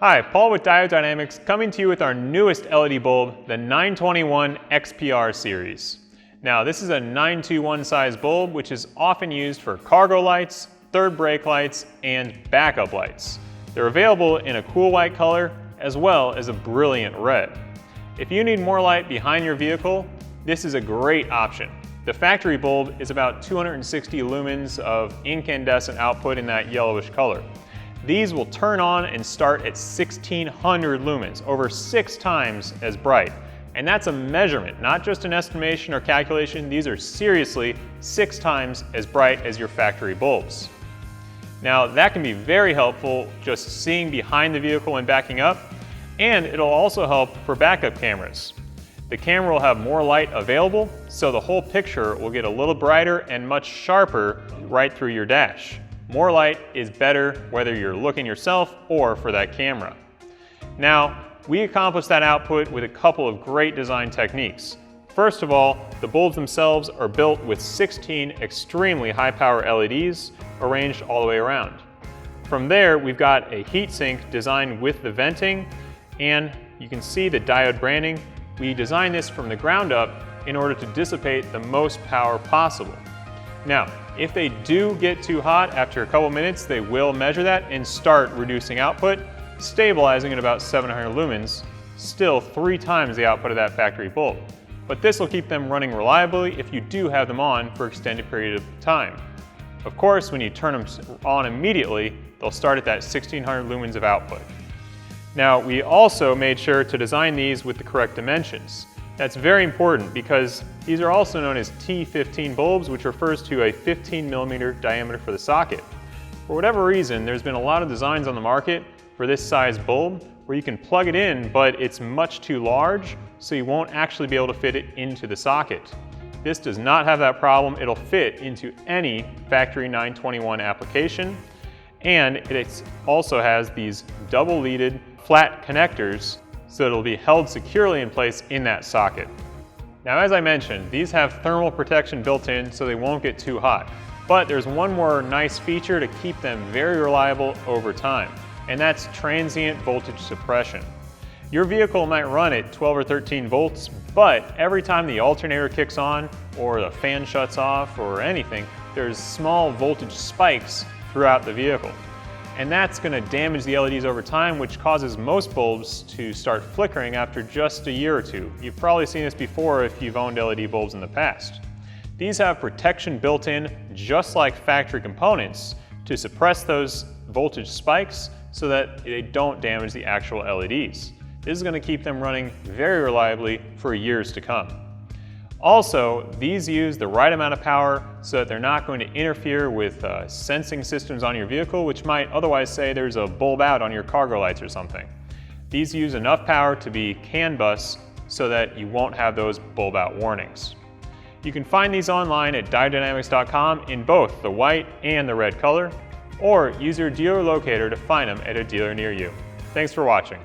Hi, Paul with Diode Dynamics coming to you with our newest LED bulb, the 921 XPR series. Now this is a 921 size bulb which is often used for cargo lights, third brake lights, and backup lights. They're available in a cool white color as well as a brilliant red. If you need more light behind your vehicle, this is a great option. The factory bulb is about 260 lumens of incandescent output in that yellowish color. These will turn on and start at 1600 lumens, over 6 times as bright. And that's a measurement, not just an estimation or calculation. These are seriously 6 times as bright as your factory bulbs. Now that can be very helpful just seeing behind the vehicle when backing up, and it'll also help for backup cameras. The camera will have more light available, so the whole picture will get a little brighter and much sharper right through your dash. More light is better whether you're looking yourself or for that camera. Now, we accomplish that output with a couple of great design techniques. First of all, the bulbs themselves are built with 16 extremely high power LEDs arranged all the way around. From there, we've got a heat sink designed with the venting, and you can see the diode branding. We designed this from the ground up in order to dissipate the most power possible. Now, if they do get too hot after a couple minutes, they will measure that and start reducing output, stabilizing at about 700 lumens, still 3 times the output of that factory bulb. But this will keep them running reliably if you do have them on for an extended period of time. Of course, when you turn them on immediately, they'll start at that 1600 lumens of output. Now, we also made sure to design these with the correct dimensions. That's very important because these are also known as T15 bulbs, which refers to a 15mm diameter for the socket. For whatever reason, there's been a lot of designs on the market for this size bulb where you can plug it in, but it's much too large, so you won't actually be able to fit it into the socket. This does not have that problem. It'll fit into any factory 921 application, and it also has these double-leaded flat connectors so it'll be held securely in place in that socket. Now, as I mentioned, these have thermal protection built in so they won't get too hot. But there's one more nice feature to keep them very reliable over time, and that's transient voltage suppression. Your vehicle might run at 12 or 13 volts, but every time the alternator kicks on or the fan shuts off or anything, there's small voltage spikes throughout the vehicle. And that's going to damage the LEDs over time, which causes most bulbs to start flickering after just a year or two. You've probably seen this before if you've owned LED bulbs in the past. These have protection built in, just like factory components, to suppress those voltage spikes so that they don't damage the actual LEDs. This is going to keep them running very reliably for years to come. Also, these use the right amount of power so that they're not going to interfere with sensing systems on your vehicle, which might otherwise say there's a bulb out on your cargo lights or something. These use enough power to be CAN bus so that you won't have those bulb out warnings. You can find these online at diodedynamics.com in both the white and the red color, or use your dealer locator to find them at a dealer near you. Thanks for watching.